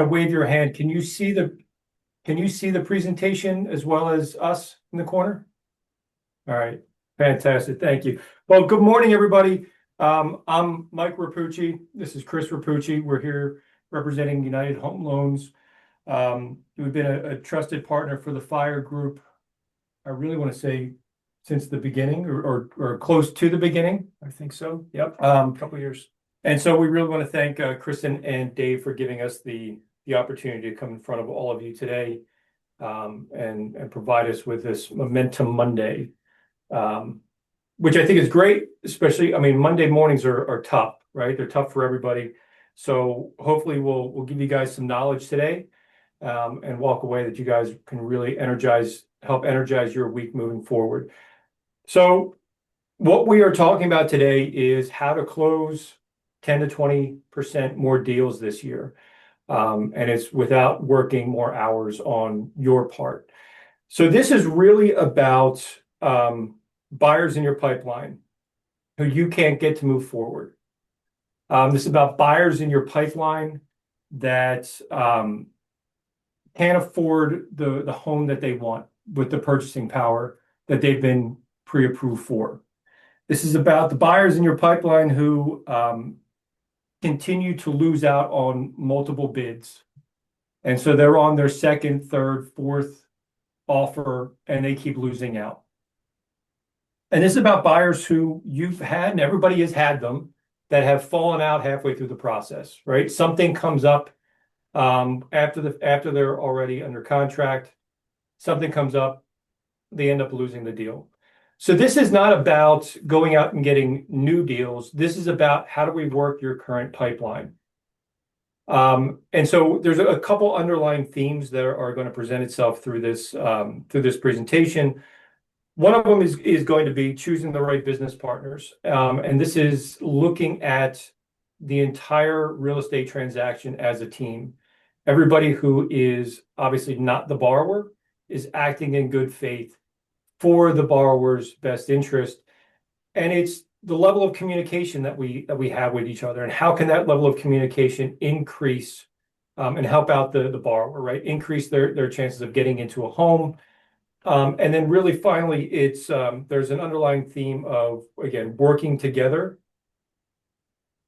of wave your hand. Can you see the presentation as well as us in the corner? All right, fantastic. Thank you. Well, good morning, everybody. I'm Mike Rapucci. This is Chris Rapucci. We're here representing United Home Loans. We've been a trusted partner for the FYR Group. I really want to say since the beginning or close to the beginning. I think so. Yep. A couple of years. And so we really want to thank Kristen and Dave for giving us the opportunity to come in front of all of you today and provide us with this Momentum Monday, which I think is great, especially, I mean, Monday mornings are tough, right? They're tough for everybody. So hopefully we'll give you guys some knowledge today and walk away that you guys can really help energize your week moving forward. So what we are talking about today is how to close 10 to 20% more deals this year. And it's without working more hours on your part. So this is really about buyers in your pipeline who you can't get to move forward. This is about buyers in your pipeline that can't afford the home that they want with the purchasing power that they've been pre-approved for. This is about the buyers in your pipeline who continue to lose out on multiple bids. And so they're on their second, third, fourth offer, and they keep losing out. And this is about buyers who you've had, and everybody has had them, that have fallen out halfway through the process, right? Something comes up after they're already under contract. Something comes up, they end up losing the deal. So this is not about going out and getting new deals. This is about how do we work your current pipeline. And so there's a couple underlying themes that are going to present itself through this presentation. One of them is going to be choosing the right business partners. And this is looking at the entire real estate transaction as a team. Everybody who is obviously not the borrower is acting in good faith for the borrower's best interest. And it's the level of communication that we have with each other, and how can that level of communication increase and help out the borrower, right? Increase their chances of getting into a home. And then really finally, it's there's an underlying theme of, again, working together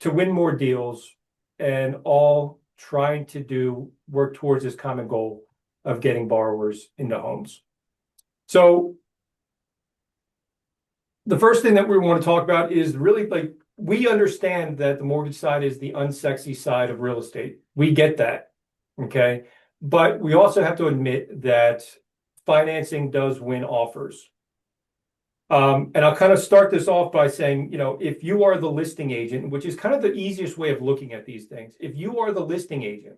to win more deals and all trying to work towards this common goal of getting borrowers into homes. So the first thing that we want to talk about is really, like, we understand that the mortgage side is the unsexy side of real estate. We get that, okay? But we also have to admit that financing does win offers. And I'll kind of start this off by saying, if you are the listing agent, which is kind of the easiest way of looking at these things, if you are the listing agent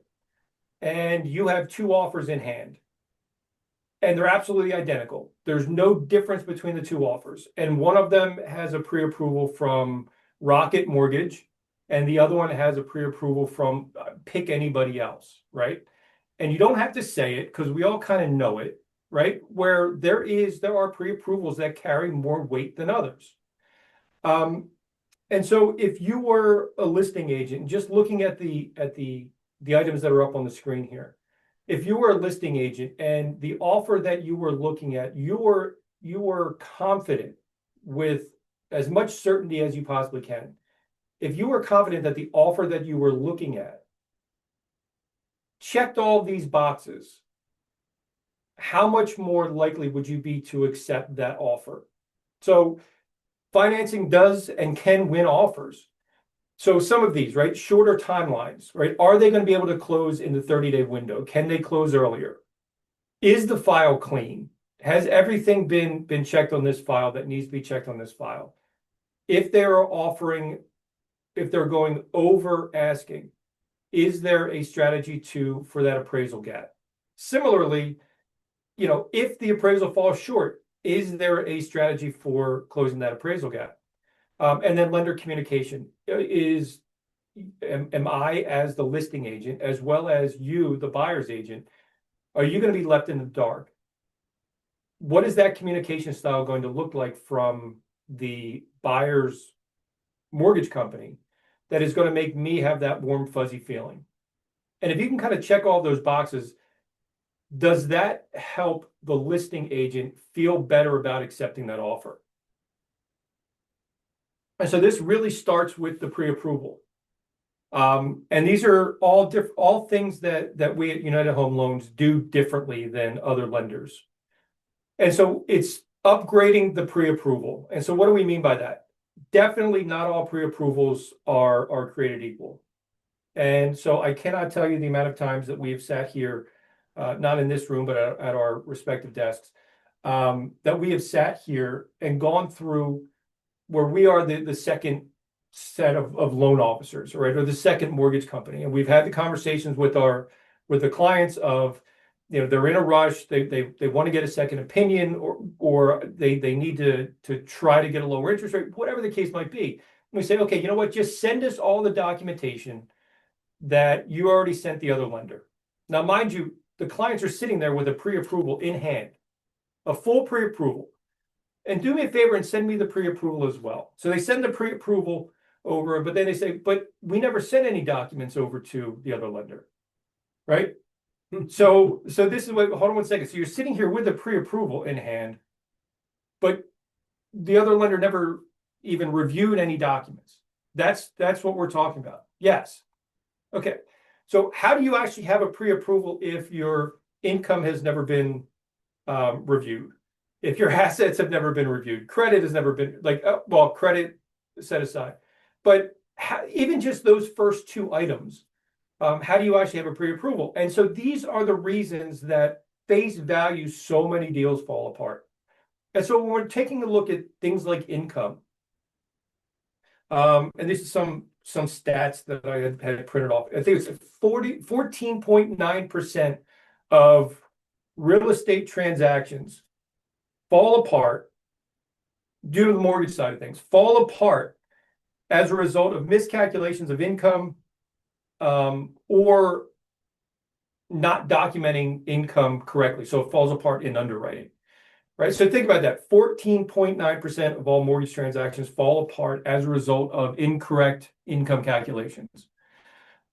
and you have two offers in hand, and they're absolutely identical. There's no difference between the two offers. And one of them has a pre-approval from Rocket Mortgage, and the other one has a pre-approval from pick anybody else, right? And you don't have to say it because we all kind of know it, right? Where there are pre-approvals that carry more weight than others. And so if you were a listing agent, just looking at the items that are up on the screen here, if you were a listing agent and the offer that you were looking at, you were confident with as much certainty as you possibly can. If you were confident that the offer that you were looking at checked all these boxes, how much more likely would you be to accept that offer? So financing does and can win offers. So some of these, right, shorter timelines, right? Are they going to be able to close in the 30-day window? Can they close earlier? Is the file clean? Has everything been checked on this file that needs to be checked on this file? If they're going over asking, is there a strategy for that appraisal gap? Similarly, if the appraisal falls short, is there a strategy for closing that appraisal gap? And then lender communication am I, as the listing agent, as well as you, the buyer's agent, are you going to be left in the dark? What is that communication style going to look like from the buyer's mortgage company that is going to make me have that warm, fuzzy feeling? And if you can kind of check all those boxes, does that help the listing agent feel better about accepting that offer? And so this really starts with the pre-approval. And these are all things that we at United Home Loans do differently than other lenders. And so it's upgrading the pre-approval. And so what do we mean by that? Definitely not all pre-approvals are created equal. And so I cannot tell you the amount of times that we have sat here, not in this room, but at our respective desks, that we have sat here and gone through where we are the second set of loan officers, right, or the second mortgage company, and we've had the conversations with the clients of, they're in a rush, they want to get a second opinion, or they need to try to get a lower interest rate, whatever the case might be. And we say, okay, you know what, just send us all the documentation that you already sent the other lender. Now, mind you, the clients are sitting there with a pre-approval in hand, a full pre-approval. And do me a favor and send me the pre-approval as well. So they send the pre-approval over, but then they say, but we never sent any documents over to the other lender, right? So this is what, hold on one second. So you're sitting here with the pre-approval in hand, but the other lender never even reviewed any documents. That's what we're talking about. Yes. Okay. So how do you actually have a pre-approval if your income has never been reviewed? If your assets have never been reviewed, credit has never been, credit set aside. But even just those first two items, how do you actually have a pre-approval? And so these are the reasons that face value so many deals fall apart. And so when we're taking a look at things like income, and this is some stats that I had printed off. I think it's 14.9% of real estate transactions fall apart due to the mortgage side of things, fall apart as a result of miscalculations of income, or not documenting income correctly. So it falls apart in underwriting, right? So think about that. 14.9% of all mortgage transactions fall apart as a result of incorrect income calculations.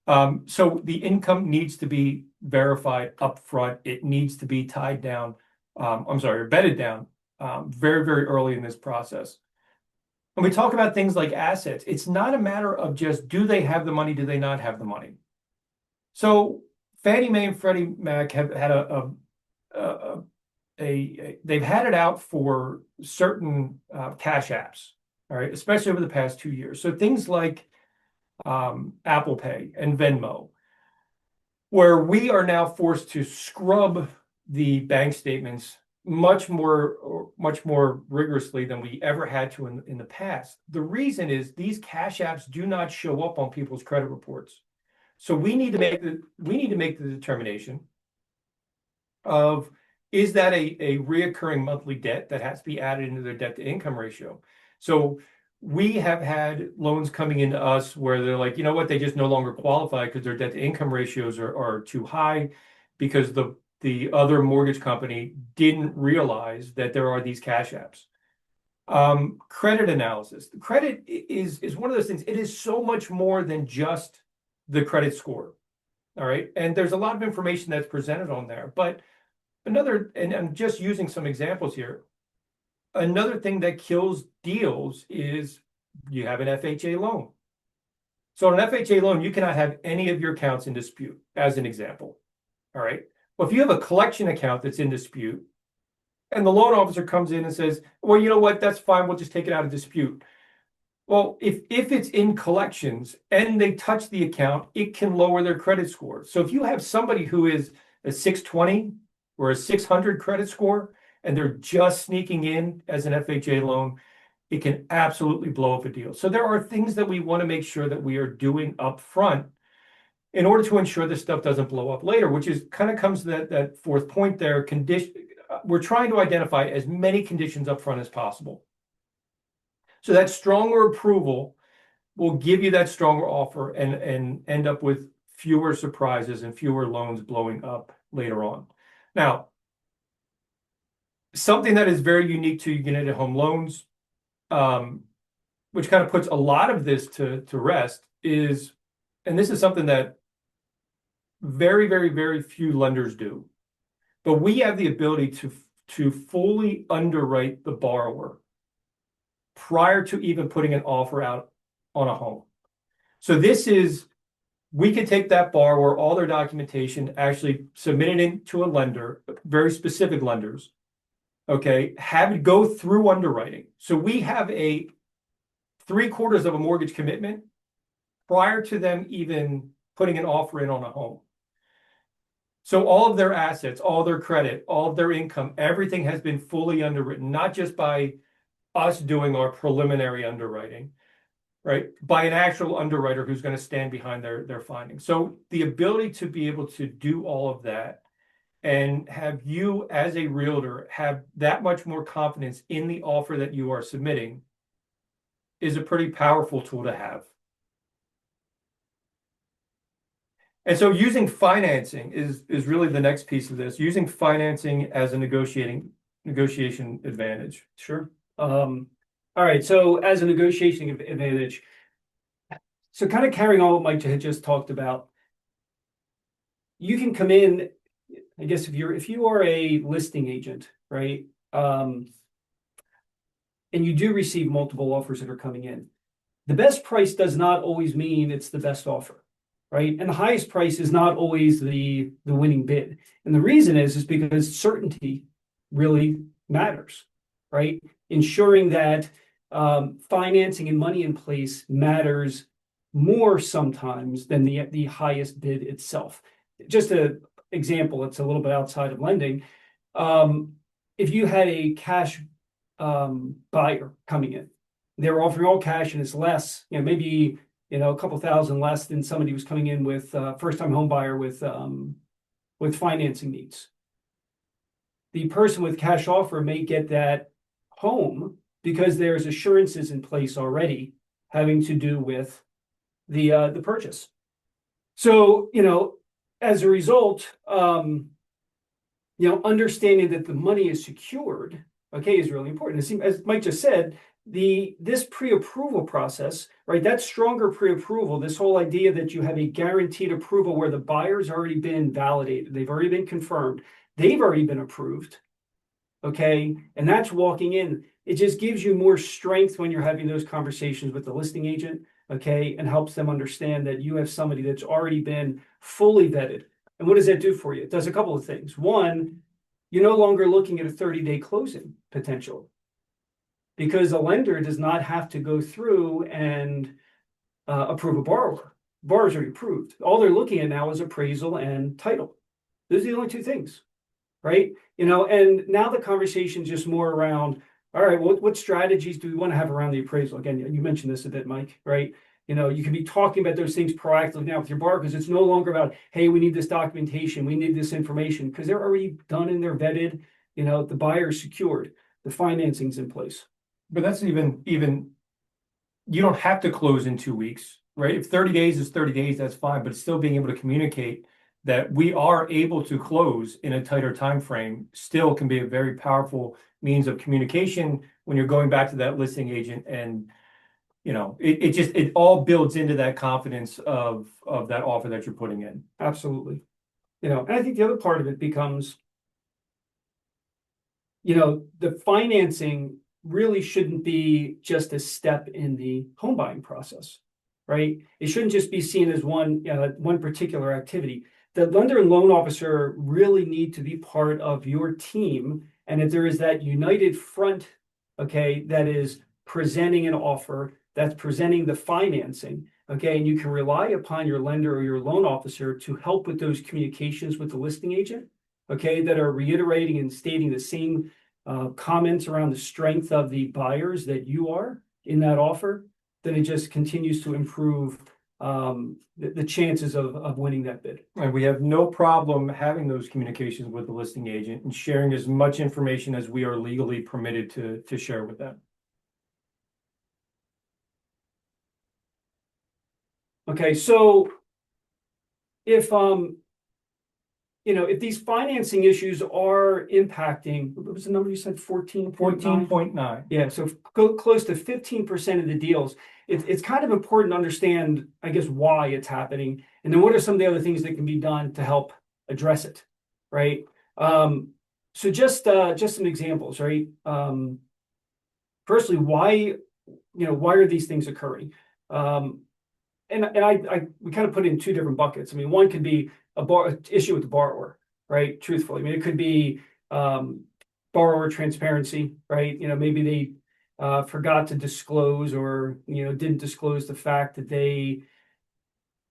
So the income needs to be verified upfront. It needs to be tied down, bedded down very, very early in this process. When we talk about things like assets, it's not a matter of just, do they have the money, do they not have the money? So Fannie Mae and Freddie Mac have had they've had it out for certain cash apps, all right, especially over the past 2 years. So things like Apple Pay and Venmo, where we are now forced to scrub the bank statements much more rigorously than we ever had to in the past. The reason is these cash apps do not show up on people's credit reports. So we need to make the determination of, is that a reoccurring monthly debt that has to be added into their debt to income ratio? So we have had loans coming into us where they're like, you know what, they just no longer qualify because their debt to income ratios are too high, because the other mortgage company didn't realize that there are these cash apps. Credit analysis. The credit is one of those things. It is so much more than just the credit score. All right. And there's a lot of information that's presented on there. But and I'm just using some examples here. Another thing that kills deals is you have an FHA loan. So on an FHA loan, you cannot have any of your accounts in dispute, as an example. All right. Well, if you have a collection account that's in dispute, and the loan officer comes in and says, well, you know what, that's fine, we'll just take it out of dispute. Well, if it's in collections and they touch the account, it can lower their credit score. So if you have somebody who is a 620 or a 600 credit score, and they're just sneaking in as an FHA loan, it can absolutely blow up a deal. So there are things that we want to make sure that we are doing up front in order to ensure this stuff doesn't blow up later, which is kind of comes to that fourth point there. We're trying to identify as many conditions up front as possible. So that stronger approval will give you that stronger offer and end up with fewer surprises and fewer loans blowing up later on. Now, something that is very unique to United Home Loans, which kind of puts a lot of this to rest, is, and this is something that Very, very, very few lenders do. But we have the ability to fully underwrite the borrower prior to even putting an offer out on a home. So we could take that borrower, all their documentation, actually submit it into a lender, very specific lenders, okay, have it go through underwriting. So we have a 3/4 of a mortgage commitment prior to them even putting an offer in on a home. So all of their assets, all their credit, all of their income, everything has been fully underwritten, not just by us doing our preliminary underwriting, right? By an actual underwriter who's going to stand behind their findings. So the ability to be able to do all of that and have you as a realtor have that much more confidence in the offer that you are submitting is a pretty powerful tool to have. And so using financing is really the next piece of this, using financing as a negotiation advantage. Sure. All right. So as a negotiation advantage, so kind of carrying on what Mike had just talked about, you can come in, I guess if you are a listing agent, right? And you do receive multiple offers that are coming in. The best price does not always mean it's the best offer, right? And the highest price is not always the winning bid. And the reason is because certainty really matters, right? Ensuring that financing and money in place matters more sometimes than the highest bid itself. Just an example, it's a little bit outside of lending. If you had a cash buyer coming in, they were offering all cash and it's less, maybe a couple thousand less than somebody who's coming in with first-time home buyer with financing needs. The person with cash offer may get that home because there's assurances in place already having to do with the purchase. So, as a result, understanding that the money is secured, okay, is really important. As Mike just said, this pre-approval process, right? That stronger pre-approval, this whole idea that you have a guaranteed approval where the buyer's already been validated, they've already been confirmed, they've already been approved, okay? And that's walking in. It just gives you more strength when you're having those conversations with the listing agent, okay? And helps them understand that you have somebody that's already been fully vetted. And what does that do for you? It does a couple of things. One, you're no longer looking at a 30-day closing potential because a lender does not have to go through and approve a borrower. Borrower's already approved. All they're looking at now is appraisal and title. Those are the only two things, right? And now the conversation is just more around, all right, what strategies do we want to have around the appraisal? Again, you mentioned this a bit, Mike, right? You can be talking about those things proactively now with your borrower because it's no longer about, hey, we need this documentation, we need this information, because they're already done and they're vetted, the buyer's secured, the financing's in place. But that's even you don't have to close in 2 weeks, right? If 30 days is 30 days, that's fine, but still being able to communicate that we are able to close in a tighter time frame still can be a very powerful means of communication when you're going back to that listing agent. And it all builds into that confidence of that offer that you're putting in. Absolutely. And I think the other part of it becomes, the financing really shouldn't be just a step in the home buying process, right? It shouldn't just be seen as one particular activity. The lender and loan officer really need to be part of your team. And if there is that united front, okay, that is presenting an offer, that's presenting the financing, okay, and you can rely upon your lender or your loan officer to help with those communications with the listing agent, okay, that are reiterating and stating the same comments around the strength of the buyers that you are in that offer, then it just continues to improve the chances of winning that bid. And we have no problem having those communications with the listing agent and sharing as much information as we are legally permitted to share with them. Okay, so if if these financing issues are impacting, what was the number you said, 14.9. Yeah, so go close to 15% of the deals. It's kind of important to understand, I guess, why it's happening, and then what are some of the other things that can be done to help address it, right? So just some examples, right? Firstly, why are these things occurring? And we kind of put it in two different buckets. I mean, one could be an issue with the borrower, right? Truthfully, I mean, it could be borrower transparency, right? Maybe they forgot to disclose or didn't disclose the fact that they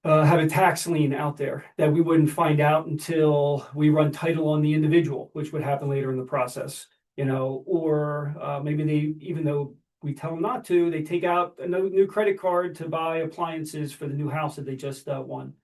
have a tax lien out there that we wouldn't find out until we run title on the individual, which would happen later in the process. Or maybe they, even though we tell them not to, they take out a new credit card to buy appliances for the new house that they just won.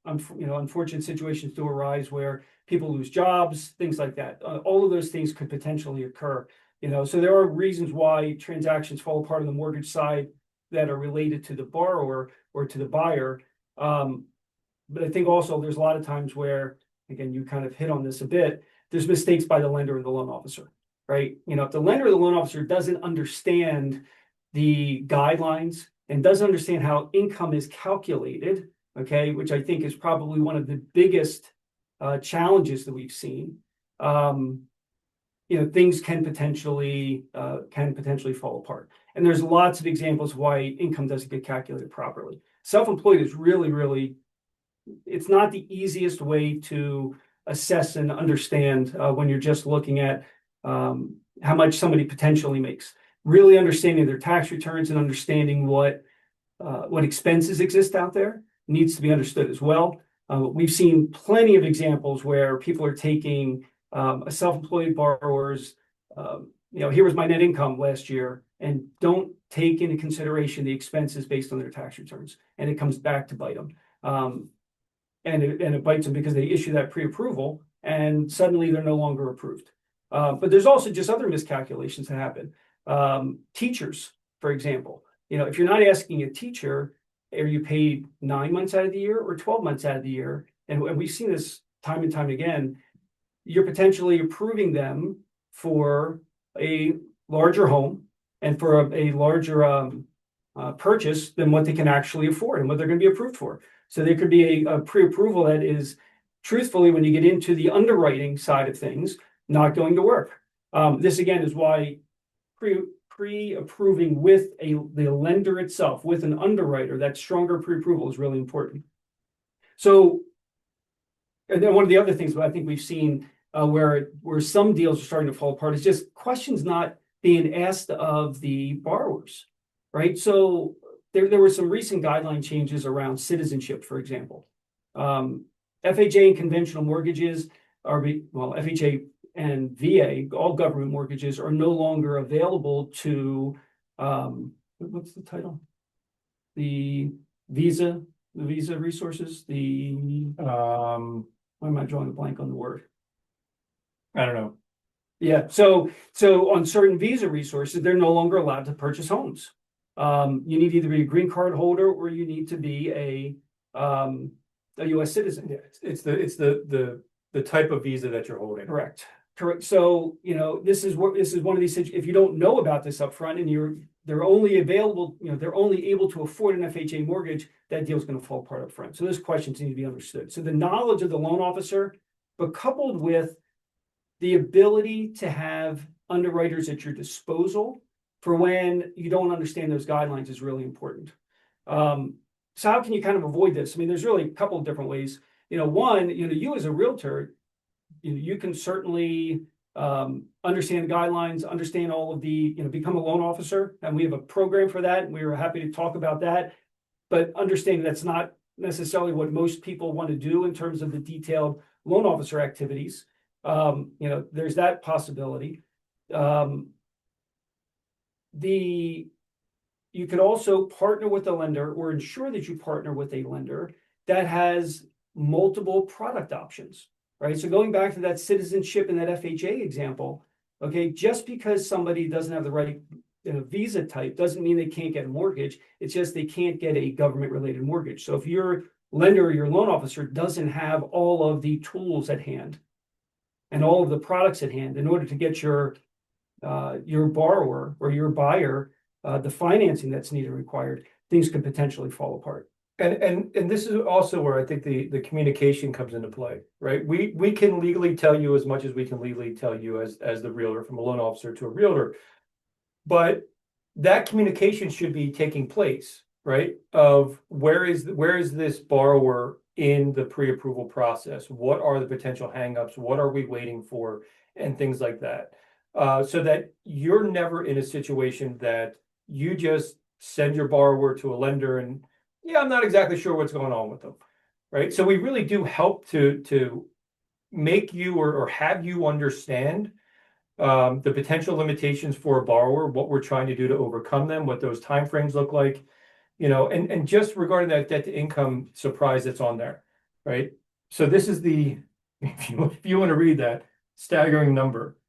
Unfortunate situations do arise where people lose jobs, things like that. All of those things could potentially occur. So there are reasons why transactions fall apart on the mortgage side that are related to the borrower or to the buyer. But I think also there's a lot of times where, again, you kind of hit on this a bit, there's mistakes by the lender and the loan officer, right? If the lender or the loan officer doesn't understand the guidelines and doesn't understand how income is calculated, okay, which I think is probably one of the biggest challenges that we've seen, things can potentially fall apart. And there's lots of examples of why income doesn't get calculated properly. Self-employed is really, it's not the easiest way to assess and understand when you're just looking at how much somebody potentially makes. Really understanding their tax returns and understanding what expenses exist out there needs to be understood as well. We've seen plenty of examples where people are taking a self-employed borrower's, here was my net income last year, and don't take into consideration the expenses based on their tax returns, and it comes back to bite them. And it bites them because they issue that pre-approval, and suddenly they're no longer approved. But there's also just other miscalculations that happen. Teachers, for example, if you're not asking a teacher, are you paid 9 months out of the year or 12 months out of the year? And we've seen this time and time again. You're potentially approving them for a larger home and for a larger purchase than what they can actually afford and what they're going to be approved for. So there could be a pre-approval that is, truthfully, when you get into the underwriting side of things, not going to work. This again is why pre-approving with the lender itself, with an underwriter, that stronger pre-approval is really important. So, and then one of the other things that I think we've seen where some deals are starting to fall apart is just questions not being asked of the borrowers, right? So there were some recent guideline changes around citizenship, for example. FHA and conventional mortgages FHA and VA, all government mortgages, are no longer available to, what's the title? The visa resources, why am I drawing a blank on the word? I don't know. Yeah, so on certain visa resources, they're no longer allowed to purchase homes. You need to either be a green card holder or you need to be a U.S. citizen. Yeah, it's the type of visa that you're holding. Correct. So this is one of these things. If you don't know about this up front and they're only available, they're only able to afford an FHA mortgage, that deal's going to fall apart up front. So those questions need to be understood. So the knowledge of the loan officer, but coupled with the ability to have underwriters at your disposal for when you don't understand those guidelines, is really important. So how can you kind of avoid this? I mean, there's really a couple of different ways. One, you as a realtor, you can certainly understand the guidelines, understand all of the, become a loan officer, and we have a program for that, and we were happy to talk about that. But understanding that's not necessarily what most people want to do in terms of the detailed loan officer activities. There's that possibility. You could also partner with a lender or ensure that you partner with a lender that has multiple product options, right? So going back to that citizenship and that FHA example, okay, just because somebody doesn't have the right visa type doesn't mean they can't get a mortgage. It's just they can't get a government-related mortgage. So if you're lender or your loan officer doesn't have all of the tools at hand and all of the products at hand in order to get your borrower or your buyer the financing that's needed or required, things could potentially fall apart. And this is also where I think the communication comes into play, right? We can legally tell you as much as we can legally tell you as the realtor, from a loan officer to a realtor, but that communication should be taking place, right? Of where is this borrower in the pre-approval process? What are the potential hangups? What are we waiting for? And things like that. So that you're never in a situation that you just send your borrower to a lender and, yeah, I'm not exactly sure what's going on with them, right? So we really do help to make you or have you understand the potential limitations for a borrower, what we're trying to do to overcome them, what those timeframes look like, and just regarding that debt to income surprise that's on there, right? So this is the, if you want to read that staggering number,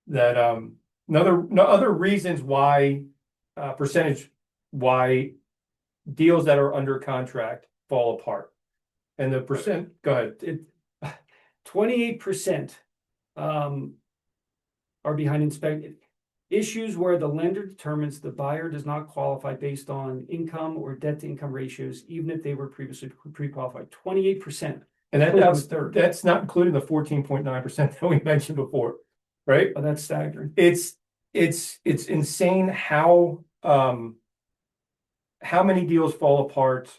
that other reasons why percentage why deals that are under contract fall apart. And the percent, go ahead. 28% are behind inspection. Issues where the lender determines the buyer does not qualify based on income or debt to income ratios, even if they were previously pre-qualified. 28%. And that's not including the 14.9% that we mentioned before, right? Oh, that's staggering. It's insane how many deals fall apart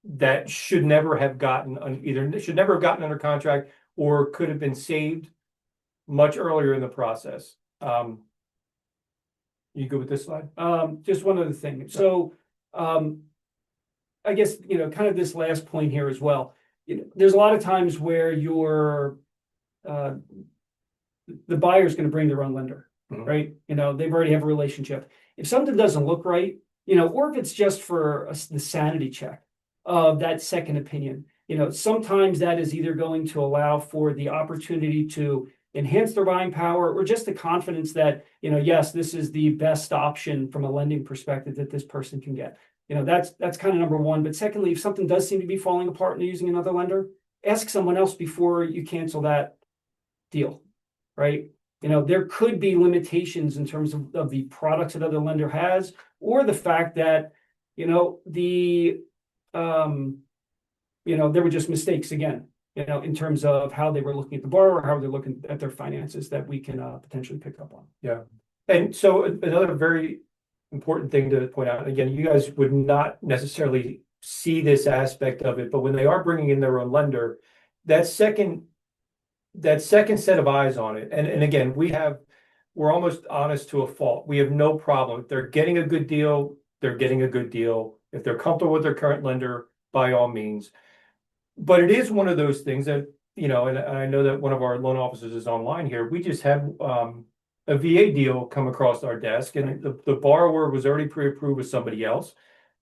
that should never have gotten under contract or could have been saved much earlier in the process. You good with this slide? Just one other thing. So I guess, kind of this last point here as well. There's a lot of times where the buyer is going to bring their own lender, right? They've already have a relationship. If something doesn't look right, or if it's just for the sanity check of that second opinion, sometimes that is either going to allow for the opportunity to enhance their buying power or just the confidence that, yes, this is the best option from a lending perspective that this person can get. That's kind of number one. But secondly, if something does seem to be falling apart and they're using another lender, ask someone else before you cancel that deal, right? There could be limitations in terms of the products that other lender has, or the fact that, there were just mistakes again, in terms of how they were looking at the borrower, how they're looking at their finances that we can potentially pick up on. Yeah. And so another very important thing to point out, again, you guys would not necessarily see this aspect of it, but when they are bringing in their own lender, that second set of eyes on it, and again, we're almost honest to a fault. We have no problem. If they're getting a good deal, they're getting a good deal. If they're comfortable with their current lender, by all means. But it is one of those things that, and I know that one of our loan officers is online here. We just had a VA deal come across our desk, and the borrower was already pre-approved with somebody else.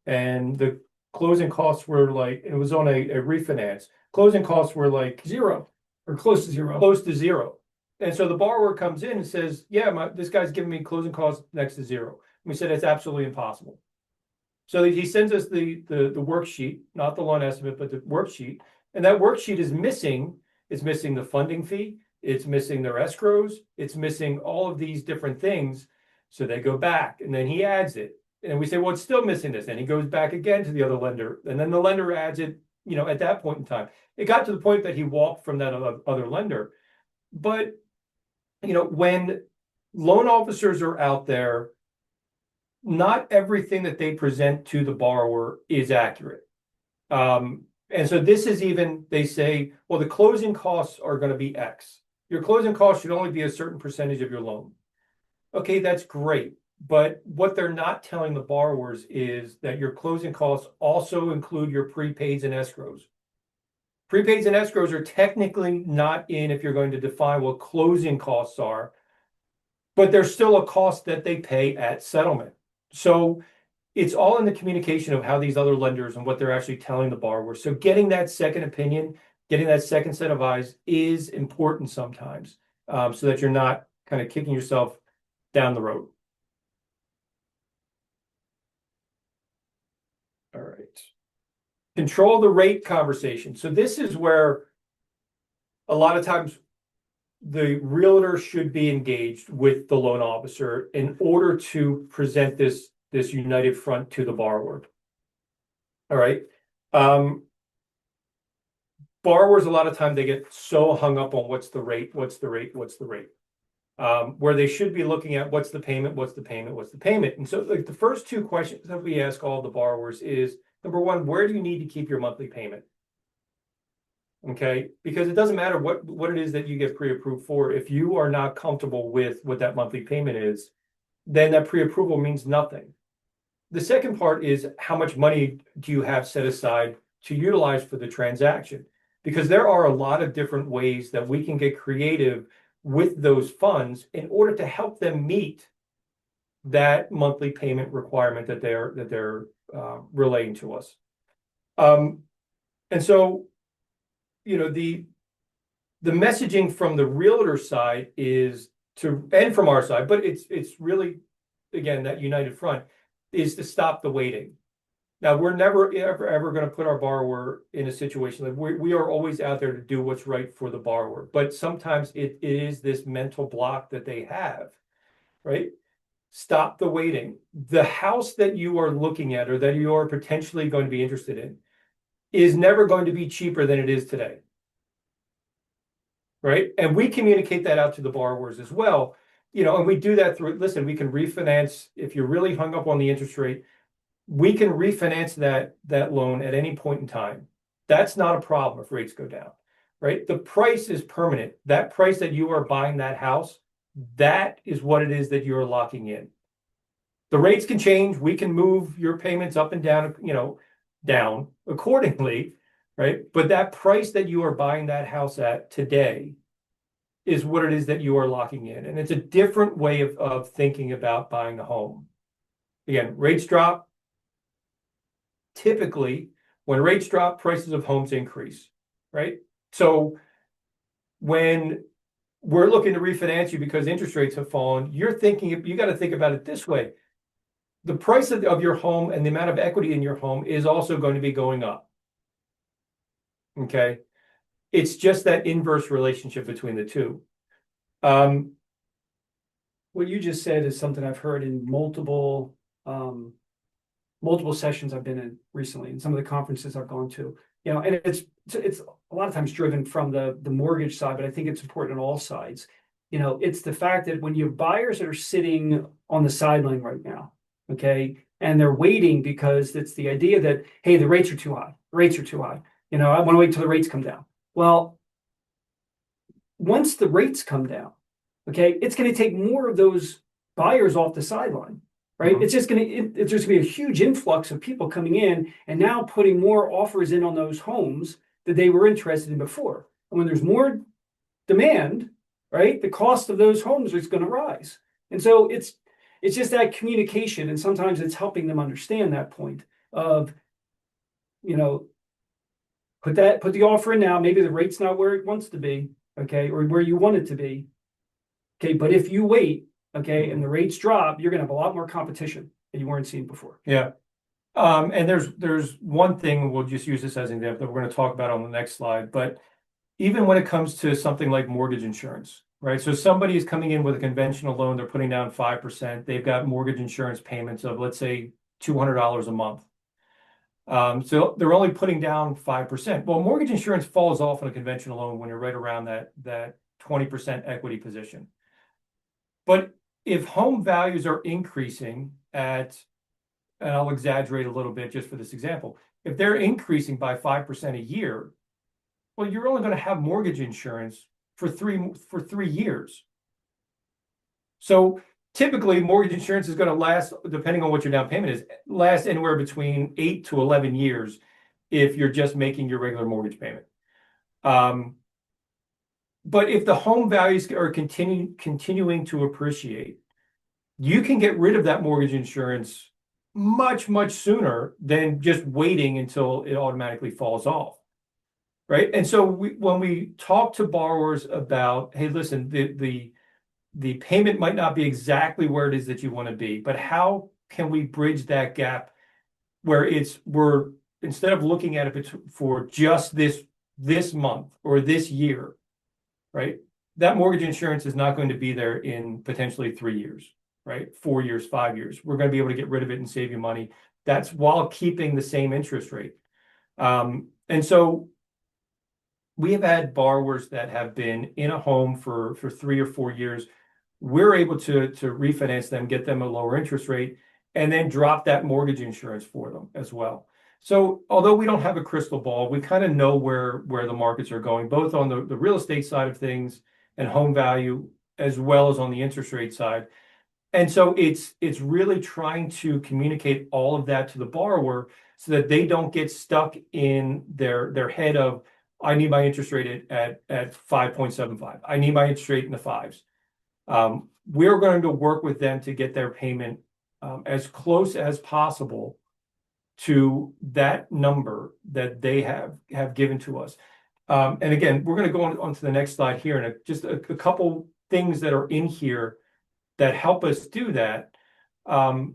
And the closing costs were like, it was on a refinance. Closing costs were like zero or close to zero. Close to zero. And so the borrower comes in and says, yeah, this guy's giving me closing costs next to zero. And we said, it's absolutely impossible. So he sends us the worksheet, not the loan estimate, but the worksheet. And that worksheet is missing. It's missing the funding fee. It's missing their escrows. It's missing all of these different things. So they go back and then he adds it. And we say, well, it's still missing this. And he goes back again to the other lender. And then the lender adds it, at that point in time. It got to the point that he walked from that other lender. But, when loan officers are out there, not everything that they present to the borrower is accurate. And so this is even, they say, well, the closing costs are going to be X. Your closing costs should only be a certain percentage of your loan. Okay, that's great. But what they're not telling the borrowers is that your closing costs also include your prepaids and escrows. Prepaids and escrows are technically not in if you're going to define what closing costs are, but they're still a cost that they pay at settlement. So it's all in the communication of how these other lenders and what they're actually telling the borrower. So getting that second opinion, getting that second set of eyes is important sometimes, so that you're not kind of kicking yourself down the road. All right. control the rate conversation. So this is where a lot of times the realtor should be engaged with the loan officer in order to present this united front to the borrower. All right. Borrowers, a lot of time they get so hung up on what's the rate, where they should be looking at what's the payment. And so like the first two questions that we ask all the borrowers is, number one, where do you need to keep your monthly payment? Okay, because it doesn't matter what it is that you get pre-approved for. If you are not comfortable with what that monthly payment is, then that pre-approval means nothing. The second part is, how much money do you have set aside to utilize for the transaction? Because there are a lot of different ways that we can get creative with those funds in order to help them meet that monthly payment requirement that they're relaying to us. And so, the messaging from the realtor side is and from our side, but it's really, again, that united front is to stop the waiting. Now, we're never ever going to put our borrower in a situation like we are always out there to do what's right for the borrower, but sometimes it is this mental block that they have, right? Stop the waiting. The house that you are looking at or that you are potentially going to be interested in is never going to be cheaper than it is today. Right? And we communicate that out to the borrowers as well. And we do that through, listen, we can refinance. If you're really hung up on the interest rate, we can refinance that loan at any point in time. That's not a problem if rates go down, right? The price is permanent. That price that you are buying that house, that is what it is that you're locking in. The rates can change. We can move your payments up and down, down accordingly, right? But that price that you are buying that house at today is what it is that you are locking in. And it's a different way of thinking about buying a home. Again, rates drop. Typically, when rates drop, prices of homes increase, right? So when we're looking to refinance you because interest rates have fallen, you got to think about it this way. The price of your home and the amount of equity in your home is also going to be going up. Okay. It's just that inverse relationship between the two. What you just said is something I've heard in multiple sessions I've been in recently, and some of the conferences I've gone to. And it's a lot of times driven from the mortgage side, but I think it's important on all sides. It's the fact that when you have buyers that are sitting on the sideline right now, okay, and they're waiting because it's the idea that, hey, the rates are too high. I want to wait till the rates come down. Well, once the rates come down, okay, it's going to take more of those buyers off the sideline, right? Mm-hmm. It's just going to be a huge influx of people coming in and now putting more offers in on those homes that they were interested in before. And when there's more demand, right, the cost of those homes is going to rise. And so it's just that communication, and sometimes it's helping them understand that point of, put the offer in now. Maybe the rate's not where it wants to be, okay, or where you want it to be, okay. But if you wait, okay, and the rates drop, you're going to have a lot more competition that you weren't seeing before. Yeah. And there's one thing, we'll just use this as an example that we're going to talk about on the next slide. But even when it comes to something like mortgage insurance, right? So somebody is coming in with a conventional loan, they're putting down 5%. They've got mortgage insurance payments of, let's say, $200 a month. So they're only putting down 5%. Well, mortgage insurance falls off on a conventional loan when you're right around that 20% equity position. But if home values are increasing and I'll exaggerate a little bit just for this example, if they're increasing by 5% a year, well, you're only going to have mortgage insurance for 3 years. So typically, mortgage insurance is going to last, depending on what your down payment is, last anywhere between 8 to 11 years if you're just making your regular mortgage payment. But if the home values are continuing to appreciate, you can get rid of that mortgage insurance much, much sooner than just waiting until it automatically falls off. Right. And so when we talk to borrowers about, hey, listen, the payment might not be exactly where it is that you want to be, but how can we bridge that gap where we're instead of looking at it for just this month or this year, right? That mortgage insurance is not going to be there in potentially 3 years, right? 4 years, 5 years. We're going to be able to get rid of it and save you money. That's while keeping the same interest rate. And so we have had borrowers that have been in a home for 3 or 4 years. We're able to refinance them, get them a lower interest rate, and then drop that mortgage insurance for them as well. So although we don't have a crystal ball, we kind of know where the markets are going, both on the real estate side of things and home value, as well as on the interest rate side. And so it's really trying to communicate all of that to the borrower so that they don't get stuck in their head of, I need my interest rate at 5.75. I need my interest rate in the fives. We're going to work with them to get their payment as close as possible to that number that they have given to us. And again, we're going to go on to the next slide here, and just a couple things that are in here that help us do that. Number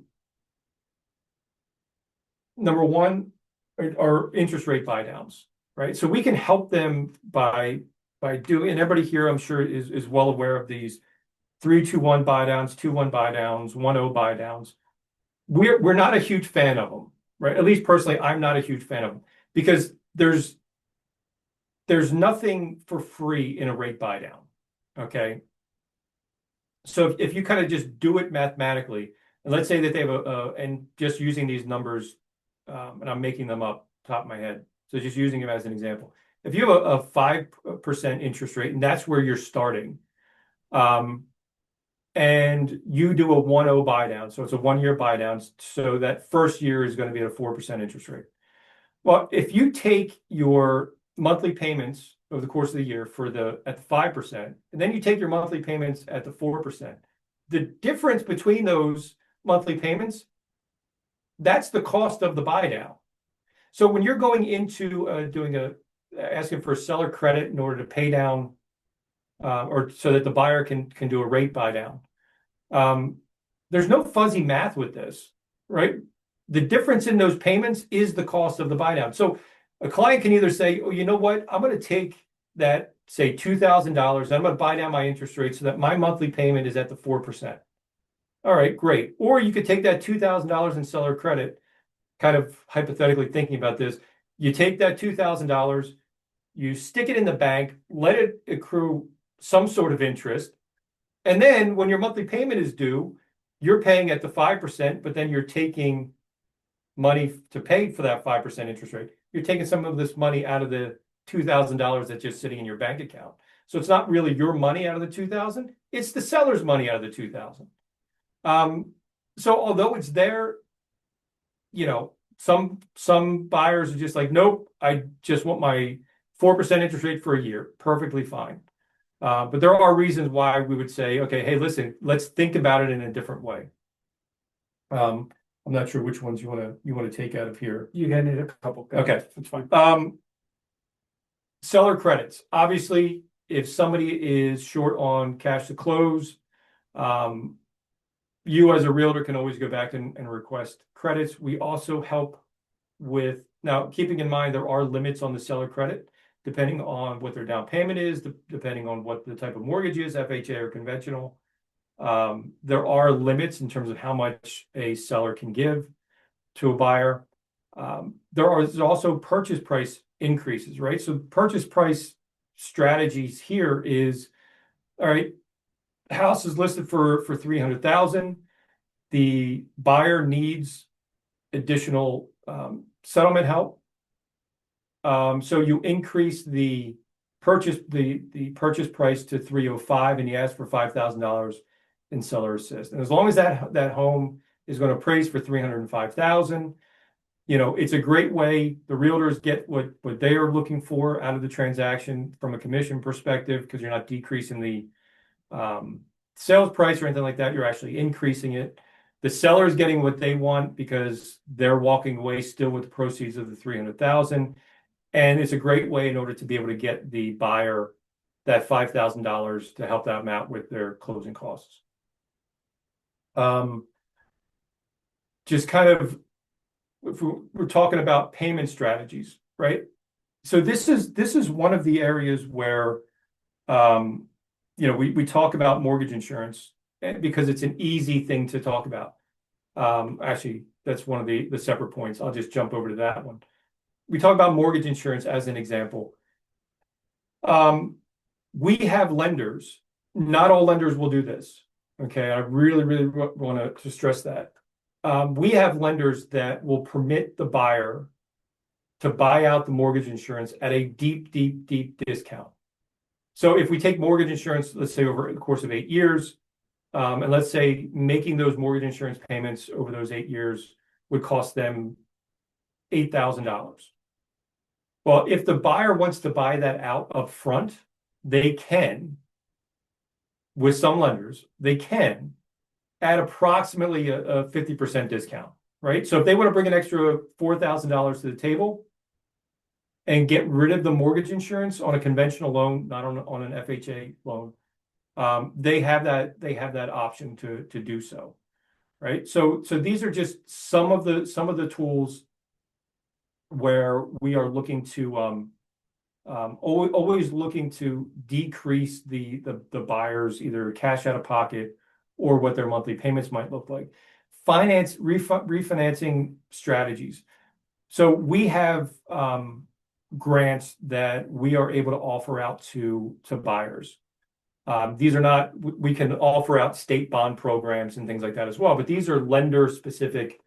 one are interest rate buy downs, right? So we can help them by doing, and everybody here I'm sure is well aware of these 3-2-1 buy downs, 2-1 buy downs, 1-0 buy downs. We're not a huge fan of them, right? At least personally, I'm not a huge fan of them, because there's nothing for free in a rate buy down. Okay. So if you kind of just do it mathematically, and let's say that they have and just using these numbers, and I'm making them up top of my head, so just using them as an example. If you have a 5% interest rate, and that's where you're starting, and you do a 1-0 buy down, so it's a 1-year buy down, so that first year is going to be at a 4% interest rate. Well, if you take your monthly payments over the course of the year at the 5%, and then you take your monthly payments at the 4%, the difference between those monthly payments, that's the cost of the buy down. So when you're going into asking for a seller credit in order to pay down, or so that the buyer can do a rate buy down, there's no fuzzy math with this, right? The difference in those payments is the cost of the buy down. So a client can either say, oh, you know what, I'm going to take that, say, $2,000, and I'm going to buy down my interest rate so that my monthly payment is at the 4%. All right, great. Or you could take that $2,000 in seller credit, kind of hypothetically thinking about this. You take that $2,000, you stick it in the bank, let it accrue some sort of interest, and then when your monthly payment is due, you're paying at the 5%, but then you're taking money to pay for that 5% interest rate. You're taking some of this money out of the $2,000 that's just sitting in your bank account. So it's not really your money out of the $2,000, it's the seller's money out of the $2,000. So although it's there, some buyers are just like, nope, I just want my 4% interest rate for a year. Perfectly fine. But there are reasons why we would say, okay, hey, listen, let's think about it in a different way. I'm not sure which ones you want to take out of here. You can need a couple. Okay, that's fine. Seller credits. Obviously, if somebody is short on cash to close, you as a realtor can always go back and request credits. We also help with, now keeping in mind there are limits on the seller credit, depending on what their down payment is, depending on what the type of mortgage is, FHA or conventional. There are limits in terms of how much a seller can give to a buyer. There's also purchase price increases, right? So purchase price strategies here is, all right, the house is listed for $300,000. The buyer needs additional settlement help. So you increase the purchase price to $305,000, and you ask for $5,000 in seller assist. And as long as that home is going to appraise for $305,000, it's a great way. The realtors get what they are looking for out of the transaction from a commission perspective, because you're not decreasing the sales price or anything like that. You're actually increasing it. The seller is getting what they want because they're walking away still with the proceeds of the $300,000. And it's a great way in order to be able to get the buyer that $5,000 to help them out with their closing costs. Just kind of if we're talking about payment strategies, right? So this is one of the areas where we talk about mortgage insurance because it's an easy thing to talk about. Actually, that's one of the separate points. I'll just jump over to that one. We talk about mortgage insurance as an example. We have lenders. Not all lenders will do this. Okay, I really, really want to stress that. We have lenders that will permit the buyer to buy out the mortgage insurance at a deep, deep, deep discount. So if we take mortgage insurance, let's say over the course of 8 years, and let's say making those mortgage insurance payments over those 8 years would cost them $8,000. Well, if the buyer wants to buy that out up front, they can, with some lenders, they can at approximately a 50% discount, right? So if they want to bring an extra $4,000 to the table and get rid of the mortgage insurance on a conventional loan, not on an FHA loan, they have that option to do so, right? So these are just some of the tools where we are looking to always looking to decrease the buyer's either cash out of pocket or what their monthly payments might look like. Refinancing strategies. So we have grants that we are able to offer out to buyers. These are not, we can offer out state bond programs and things like that as well, but these are lender specific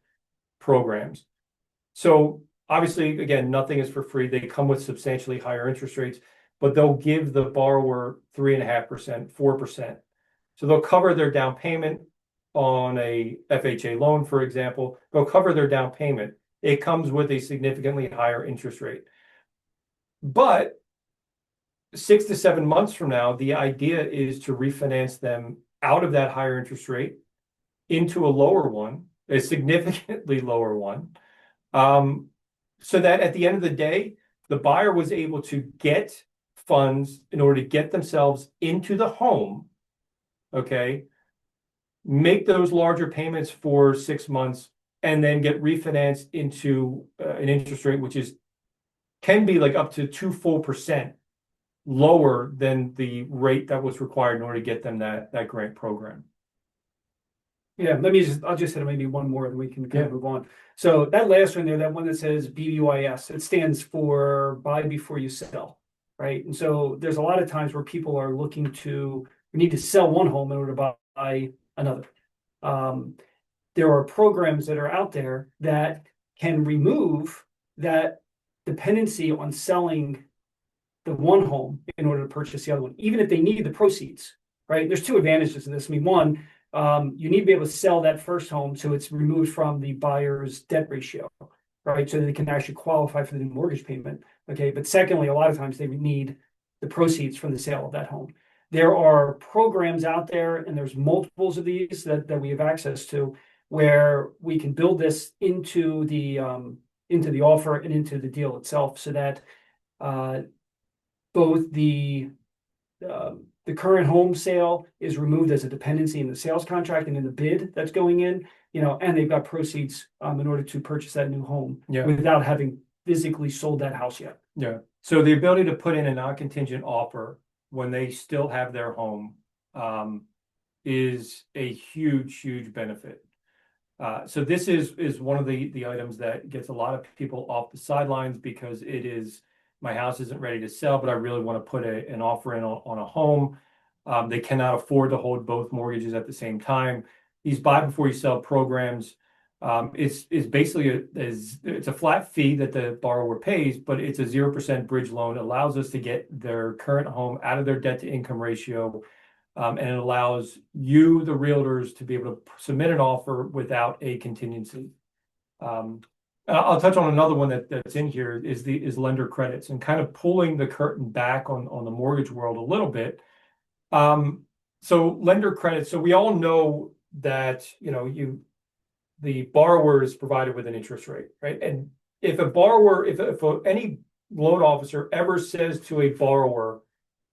programs. So obviously, again, nothing is for free. They come with substantially higher interest rates, but they'll give the borrower 3.5%, 4%. So they'll cover their down payment on a FHA loan, for example. They'll cover their down payment. It comes with a significantly higher interest rate. But 6 to 7 months from now, the idea is to refinance them out of that higher interest rate into a lower one, a significantly lower one, so that at the end of the day, the buyer was able to get funds in order to get themselves into the home, okay, make those larger payments for 6 months, and then get refinanced into an interest rate which can be like up to 2 full percent lower than the rate that was required in order to get them that grant program. Yeah, I'll just hit maybe one more and we can kind of move on. So that last one there, that one that says BBYS, it stands for buy before you sell, right? And so there's a lot of times where people are we need to sell one home in order to buy another. There are programs that are out there that can remove that dependency on selling the one home in order to purchase the other one, even if they need the proceeds, right? There's two advantages to this. I mean, one, you need to be able to sell that first home so it's removed from the buyer's debt ratio, right? So that they can actually qualify for the new mortgage payment. Okay. But secondly, a lot of times they would need the proceeds from the sale of that home. There are programs out there, and there's multiples of these that we have access to, where we can build this into the offer and into the deal itself, so that both the current home sale is removed as a dependency in the sales contract and in the bid that's going in, and they've got proceeds in order to purchase that new home without having physically sold that house yet. Yeah. So the ability to put in a non-contingent offer when they still have their home is a huge, huge benefit. So this is one of the items that gets a lot of people off the sidelines, because it is, my house isn't ready to sell, but I really want to put an offer in on a home. They cannot afford to hold both mortgages at the same time. These buy before you sell programs, it's basically it's a flat fee that the borrower pays, but it's a 0% bridge loan. It allows us to get their current home out of their debt to income ratio. And it allows you, the realtors, to be able to submit an offer without a contingency. I'll touch on another one that's in here is lender credits, and kind of pulling the curtain back on the mortgage world a little bit. So lender credits. So we all know that the borrower is provided with an interest rate, right? And if any loan officer ever says to a borrower,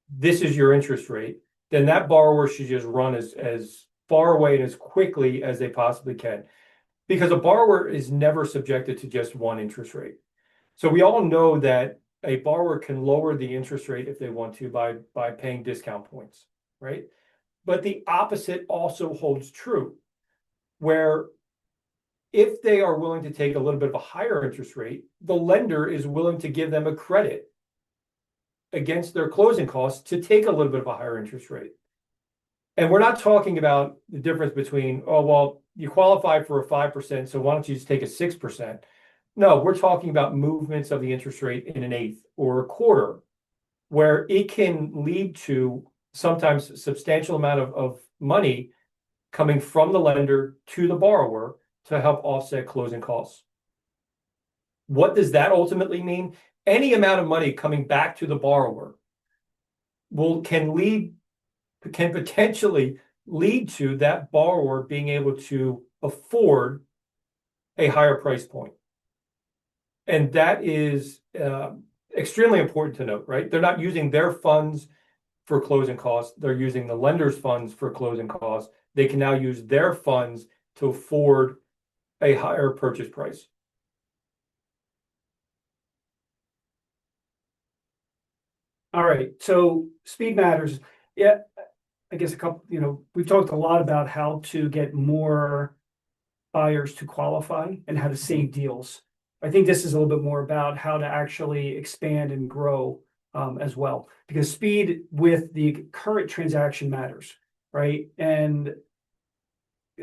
"This is your interest rate," then that borrower should just run as far away and as quickly as they possibly can. because a borrower is never subjected to just one interest rate. So we all know that a borrower can lower the interest rate if they want to by paying discount points, right? But the opposite also holds true, where if they are willing to take a little bit of a higher interest rate, the lender is willing to give them a credit against their closing costs to take a little bit of a higher interest rate. And we're not talking about the difference between, oh, well, you qualify for a 5%, so why don't you just take a 6%? No, we're talking about movements of the interest rate in an eighth or a quarter, where it can lead to sometimes a substantial amount of money coming from the lender to the borrower to help offset closing costs. What does that ultimately mean? Any amount of money coming back to the borrower can potentially lead to that borrower being able to afford a higher price point. And that is extremely important to note, right? They're not using their funds for closing costs. They're using the lender's funds for closing costs. They can now use their funds to afford a higher purchase price. All right, so speed matters. Yeah, I guess we've talked a lot about how to get more buyers to qualify and how to save deals. I think this is a little bit more about how to actually expand and grow as well, because speed with the current transaction matters, right? And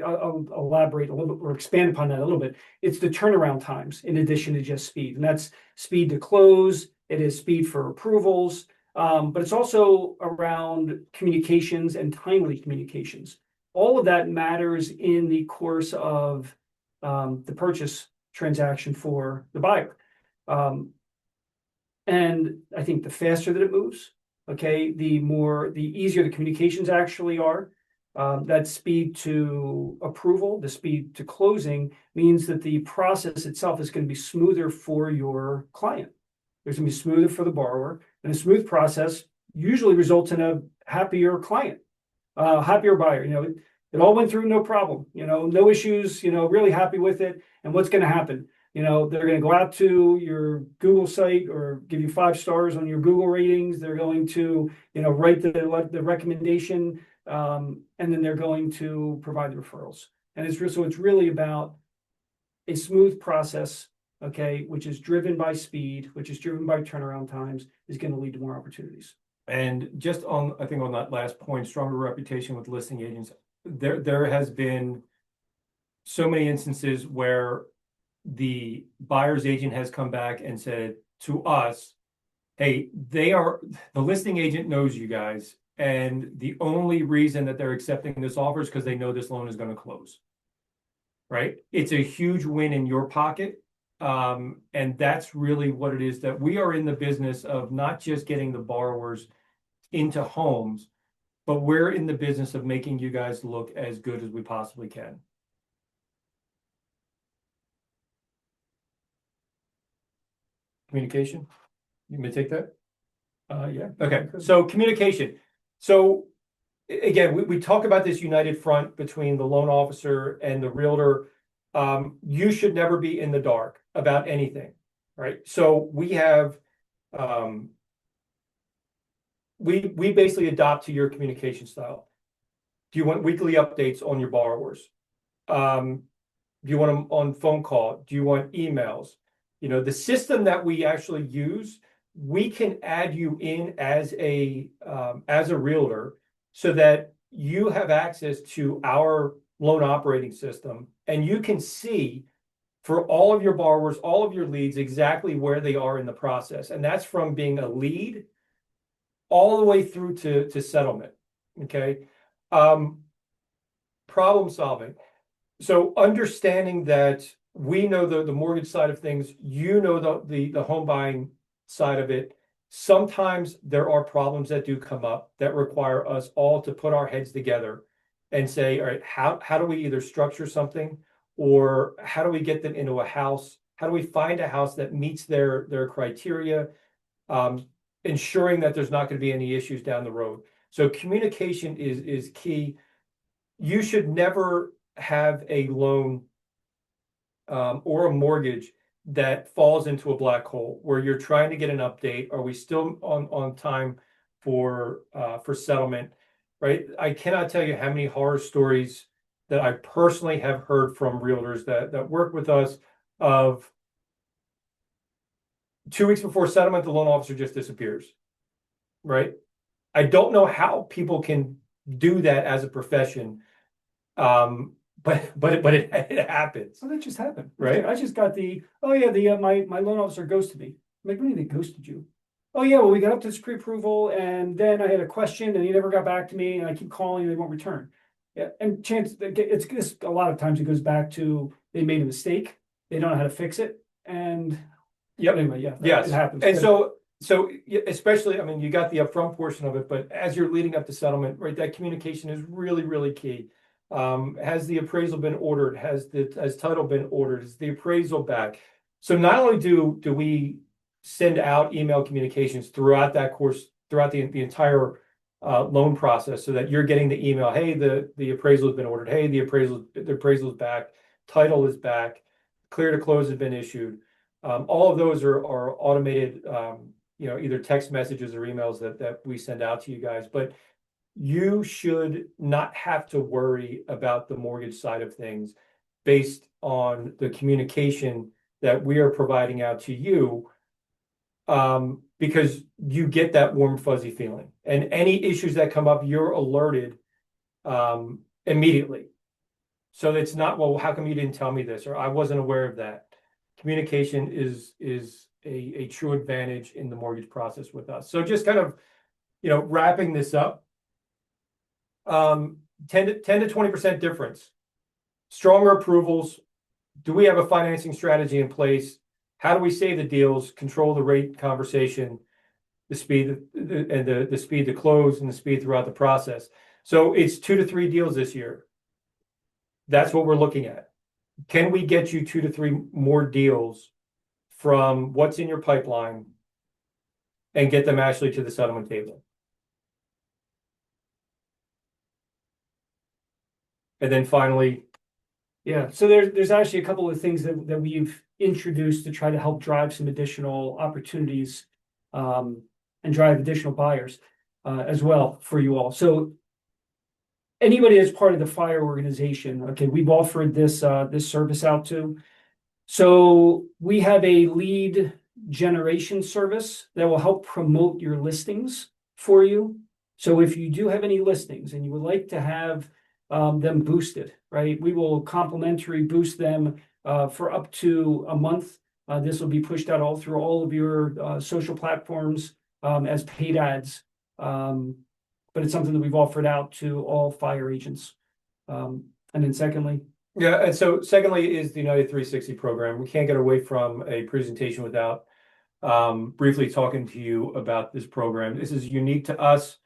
I'll elaborate a little bit or expand upon that a little bit. It's the turnaround times in addition to just speed, and that's speed to close. It is speed for approvals, but it's also around communications and timely communications. All of that matters in the course of the purchase transaction for the buyer. And I think the faster that it moves, okay, the easier the communications actually are. That speed to approval, the speed to closing means that the process itself is going to be smoother for your client. There's going to be smoother for the borrower, and a smooth process usually results in a happier client, happier buyer. It all went through no problem, no issues, really happy with it. And what's going to happen? They're going to go out to your Google site or give you 5 stars on your Google ratings. They're going to, write the recommendation, and then they're going to provide the referrals. And it's really about a smooth process, okay, which is driven by speed, which is driven by turnaround times, is going to lead to more opportunities. And just on that last point, stronger reputation with listing agents. There has been so many instances where the buyer's agent has come back and said to us, hey, the listing agent knows you guys, and the only reason that they're accepting this offer is because they know this loan is going to close, right? It's a huge win in your pocket. And that's really what it is, that we are in the business of not just getting the borrowers into homes, but we're in the business of making you guys look as good as we possibly can. Communication? You may take that? Yeah. Okay. So communication. So again, we talk about this united front between the loan officer and the realtor. You should never be in the dark about anything, right? So we have, we basically adopt to your communication style. Do you want weekly updates on your borrowers? Do you want them on phone call? Do you want emails? The system that we actually use, we can add you in as a realtor so that you have access to our loan operating system, and you can see for all of your borrowers, all of your leads, exactly where they are in the process. And that's from being a lead all the way through to settlement. Okay. Problem solving. So understanding that we know the mortgage side of things, the home buying side of it. Sometimes there are problems that do come up that require us all to put our heads together and say, all right, how do we either structure something, or how do we get them into a house? How do we find a house that meets their criteria, ensuring that there's not going to be any issues down the road? So communication is key. You should never have a loan or a mortgage that falls into a black hole where you're trying to get an update. Are we still on time for settlement? Right? I cannot tell you how many horror stories that I personally have heard from realtors that work with us of 2 weeks before settlement, the loan officer just disappears. Right? I don't know how people can do that as a profession. But it happens. So that just happened, Right? I just got my loan officer ghosted me. I'm like, what do you mean they ghosted you? Oh yeah, well we got up to this pre-approval, and then I had a question, and he never got back to me, and I keep calling, and they won't return. Yeah, and it's a lot of times it goes back to they made a mistake, they don't know how to fix it, and Yep. anyway, yeah, Yes. it happens. And so especially, I mean, you got the upfront portion of it, but as you're leading up to settlement, right, that communication is really, really key. Has the appraisal been ordered? Has title been ordered? Is the appraisal back? So not only do we send out email communications throughout that course, throughout the entire loan process, so that you're getting the email, hey, the appraisal has been ordered. Hey, the appraisal is back. Title is back. Clear to close has been issued. All of those are automated, either text messages or emails that we send out to you guys. But you should not have to worry about the mortgage side of things based on the communication that we are providing out to you, because you get that warm, fuzzy feeling. And any issues that come up, you're alerted immediately. So it's not, well, how come you didn't tell me this? Or I wasn't aware of that. Communication is a true advantage in the mortgage process with us. So just kind of, wrapping this up, 10 to 20% difference. Stronger approvals. Do we have a financing strategy in place? How do we save the deals, control the rate conversation, the speed the speed to close, and the speed throughout the process? So it's 2 to 3 deals this year. That's what we're looking at. Can we get you 2 to 3 more deals from what's in your pipeline and get them actually to the settlement table? And then finally, Yeah, so there's actually a couple of things that we've introduced to try to help drive some additional opportunities, and drive additional buyers as well for you all. So anybody that's part of the FYR organization, okay, we've offered this service out to. So we have a lead generation service that will help promote your listings for you. So if you do have any listings and you would like to have them boosted, right? We will complimentary boost them for up to a month. This will be pushed out all through all of your social platforms as paid ads. But it's something that we've offered out to all FYR agents. And then secondly, yeah, and so secondly is the United 360 program. We can't get away from a presentation without briefly talking to you about this program. This is unique to us.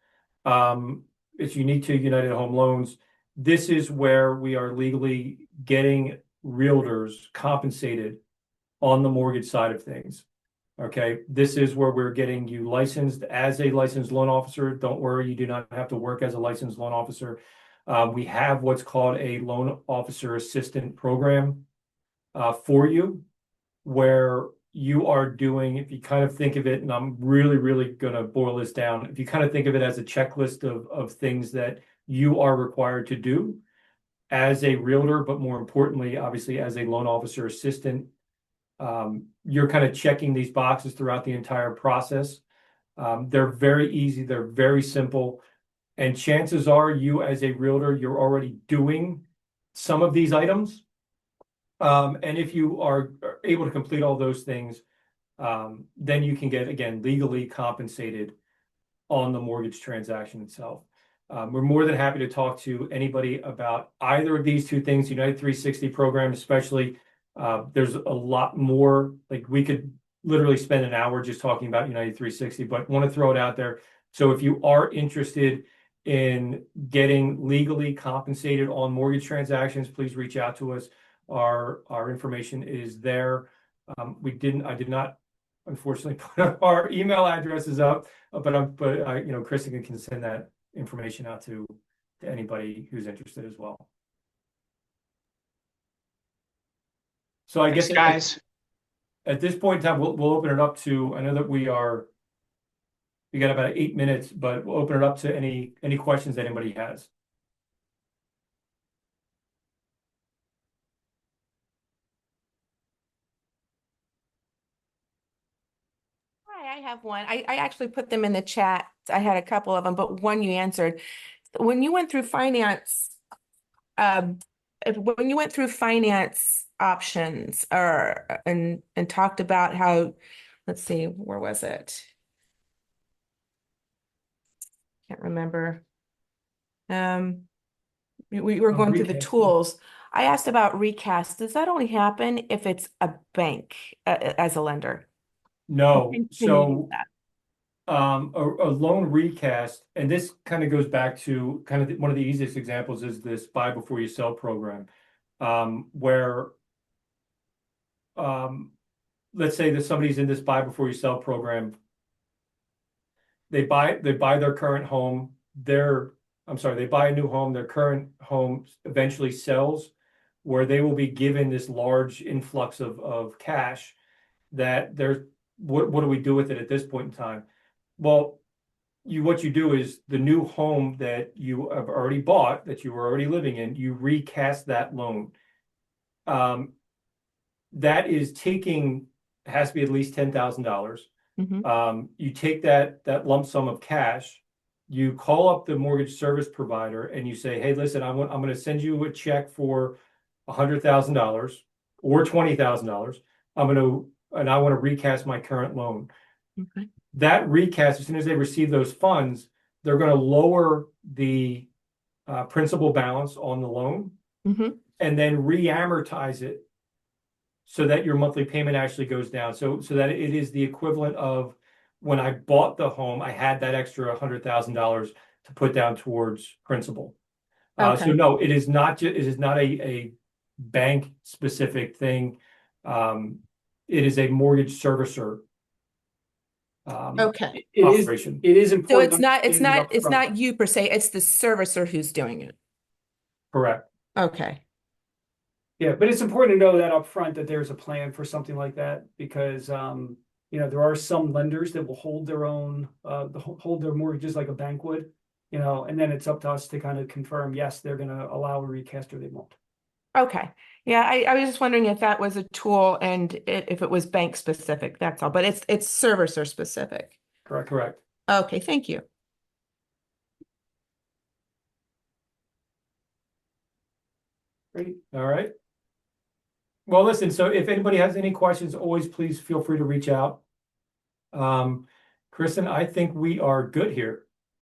It's unique to United Home Loans. This is where we are legally getting realtors compensated on the mortgage side of things. Okay, this is where we're getting you licensed as a licensed loan officer. Don't worry, you do not have to work as a licensed loan officer. We have what's called a loan officer assistant program for you, where you are doing, if you kind of think of it, and I'm really, really going to boil this down, if you kind of think of it as a checklist of things that you are required to do as a realtor, but more importantly, obviously, as a loan officer assistant, you're kind of checking these boxes throughout the entire process. They're very easy, they're very simple. And chances are you as a realtor, you're already doing some of these items. And if you are able to complete all those things, then you can get, again, legally compensated on the mortgage transaction itself. We're more than happy to talk to anybody about either of these two things, United 360 program especially. There's a lot more, like we could literally spend an hour just talking about United 360, but want to throw it out there. So if you are interested in getting legally compensated on mortgage transactions, please reach out to us. Our information is there. I did not, unfortunately, put our email addresses up, but Kristen can send that information out to anybody who's interested as well. So I Thanks, guess guys. at this point in time, we'll open it up to, I know that we got about 8 minutes, but we'll open it up to any questions that anybody has. Hi, I have one. I actually put them in the chat. I had a couple of them, but one you answered. When you went through finance, um, when you went through finance options and talked about how, let's see, where was it? Can't remember. We were going through the Recasting. tools. I asked about recast. Does that only happen if it's a bank as a lender? No, Can you use so that? a loan recast, and this kind of goes back to kind of one of the easiest examples is this buy before you sell program, where let's say that somebody's in this buy before you sell program. They buy their current home, they buy a new home, their current home eventually sells, where they will be given this large influx of cash that they're what do we do with it at this point in time? Well, what you do is the new home that you have already bought, that you were already living in, you recast that loan. That is has to be at least $10,000. You take that lump sum of cash, you call up the mortgage service provider and you say, hey, listen, I'm going to send you a check for $100,000 or $20,000. And I want to recast my current loan. Okay. That recast, as soon as they receive those funds, they're going to lower the principal balance on the loan and then re-amortize it so that your monthly payment actually goes down. So that it is the equivalent of when I bought the home, I had that extra $100,000 to put down towards principal. Okay. So no, it is not a bank specific thing. It is a mortgage servicer Okay. operation. It is So important. it's not you per se, it's the servicer who's doing it. Correct. Okay. Yeah, but it's important to know that up front that there's a plan for something like that because there are some lenders that will hold their own hold their mortgages like a bank would, and then it's up to us to kind of confirm, yes, they're gonna allow a recast or they won't. Okay. Yeah, I was just wondering if that was a tool and if it was bank specific, that's all. But it's servicer specific. Correct. Okay, thank you. Great. All right. Well, listen, so if anybody has any questions, always please feel free to reach out. Kristen, I think we are good here.